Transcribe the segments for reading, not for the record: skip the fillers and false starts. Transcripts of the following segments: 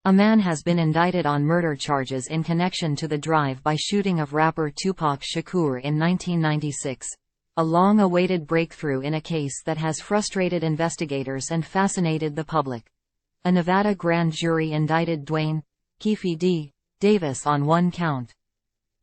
A man has been indicted on murder charges in connection to the drive-by shooting of rapper Tupac Shakur in 1996. A long-awaited breakthrough in a case that has frustrated investigators and fascinated the public. A Nevada grand jury indicted Duane, Keffe D. Davis on one count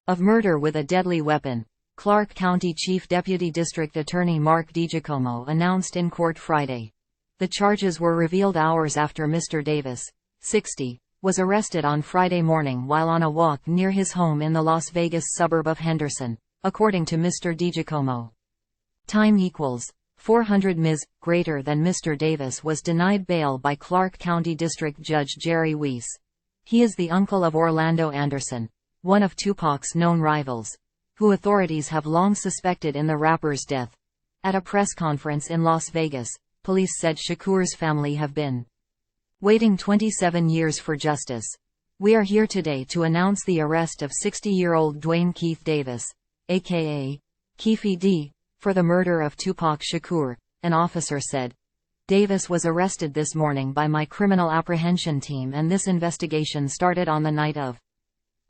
of murder with a deadly weapon, Clark County Chief Deputy District Attorney Marc DiGiacomo announced in court Friday. The charges were revealed hours after Mr. Davis, 60, was arrested on Friday morning while on a walk near his home in the Las Vegas suburb of Henderson, according to Mr. DiGiacomo. Time equals 400 Ms. greater than Mr. Davis was denied bail by Clark County District Judge Jerry Wiese. He is the uncle of Orlando Anderson, one of Tupac's known rivals, who authorities have long suspected in the rapper's death. At a press conference in Las Vegas, police said Shakur's family have been waiting 27 years for justice. We are here today to announce the arrest of 60-year-old Duane Keith Davis, aka Keffe D, for the murder of Tupac Shakur, an officer said. Davis was arrested this morning by my criminal apprehension team, and this investigation started on the night of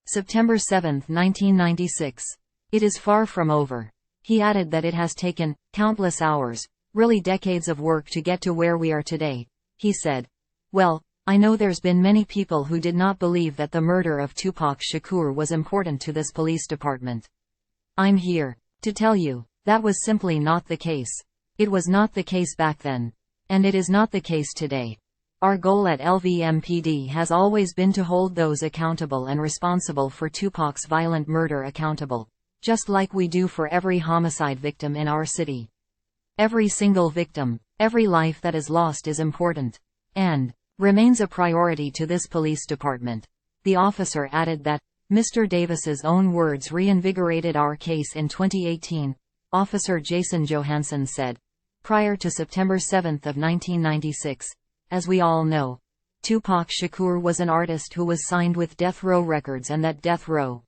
September 7, 1996. It is far from over. He added that it has taken countless hours, really decades of work to get to where we are today. He said, "Well, I know there's been many people who did not believe that the murder of Tupac Shakur was important to this police department. I'm here to tell you, that was simply not the case. It was not the case back then. And it is not the case today. Our goal at LVMPD has always been to hold those accountable and responsible for Tupac's violent murder accountable, just like we do for every homicide victim in our city. Every single victim, every life that is lost is important, and remains a priority to this police department." The officer added that, Mr. Davis's own words reinvigorated our case in 2018, Officer Jason Johansson said. Prior to September 7 of 1996, as we all know, Tupac Shakur was an artist who was signed with Death Row Records, and that Death Row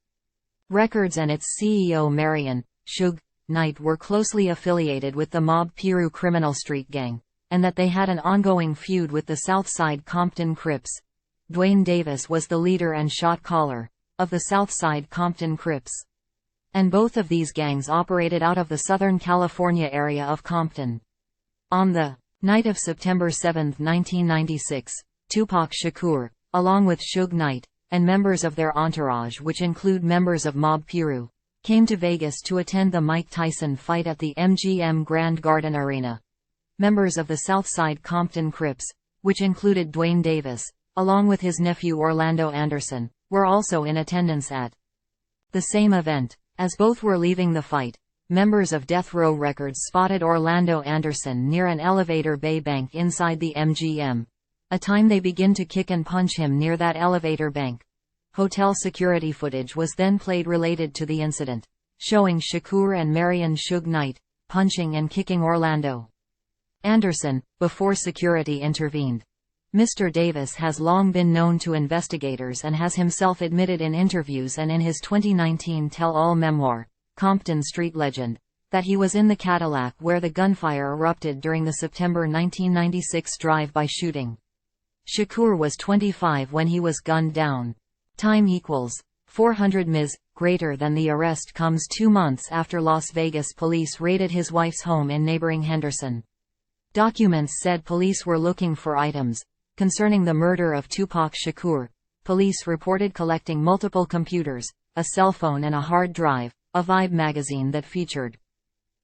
Records and its CEO Marion, Suge Knight were closely affiliated with the Mob Piru criminal street gang, and that they had an ongoing feud with the Southside Compton Crips. Duane Davis was the leader and shot caller of the Southside Compton Crips. And both of these gangs operated out of the Southern California area of Compton. On the night of September 7, 1996, Tupac Shakur, along with Suge Knight, and members of their entourage, which include members of Mob Piru, came to Vegas to attend the Mike Tyson fight at the MGM Grand Garden Arena. Members of the Southside Compton Crips, which included Duane Davis, along with his nephew Orlando Anderson, were also in attendance at the same event. As both were leaving the fight, members of Death Row Records spotted Orlando Anderson near an elevator bay bank inside the MGM. A time they begin to kick and punch him near that elevator bank. Hotel security footage was then played related to the incident, showing Shakur and Marion Suge Knight punching and kicking Orlando Anderson, before security intervened. Mr. Davis has long been known to investigators and has himself admitted in interviews and in his 2019 tell-all memoir, Compton Street Legend, that he was in the Cadillac where the gunfire erupted during the September 1996 drive-by shooting. Shakur was 25 when he was gunned down. Time equals 400 Ms. greater than the arrest comes 2 months after Las Vegas police raided his wife's home in neighboring Henderson. Documents said police were looking for items concerning the murder of Tupac Shakur. Police reported collecting multiple computers, a cell phone and a hard drive, a Vibe magazine that featured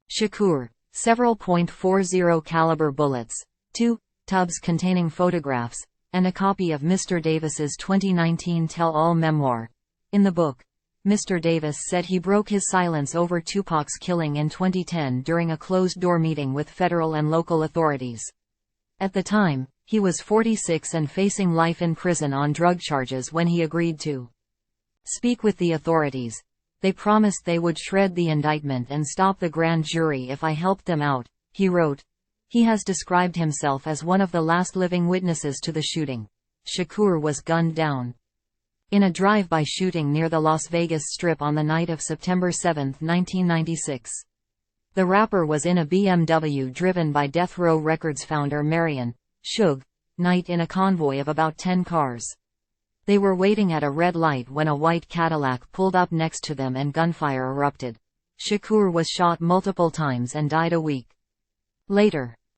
Shakur, several .40 caliber bullets, 2 tubs containing photographs, and a copy of Mr. Davis's 2019 tell-all memoir. In the book, Mr. Davis said he broke his silence over Tupac's killing in 2010 during a closed-door meeting with federal and local authorities. At the time, he was 46 and facing life in prison on drug charges when he agreed to speak with the authorities. They promised they would shred the indictment and stop the grand jury if I helped them out, he wrote. He has described himself as one of the last living witnesses to the shooting. Shakur was gunned down in a drive-by shooting near the Las Vegas Strip on the night of September 7, 1996. The rapper was in a BMW driven by Death Row Records founder Marion Suge Knight in a convoy of about 10 cars. They were waiting at a red light when a white Cadillac pulled up next to them and gunfire erupted. Shakur was shot multiple times and died a week later.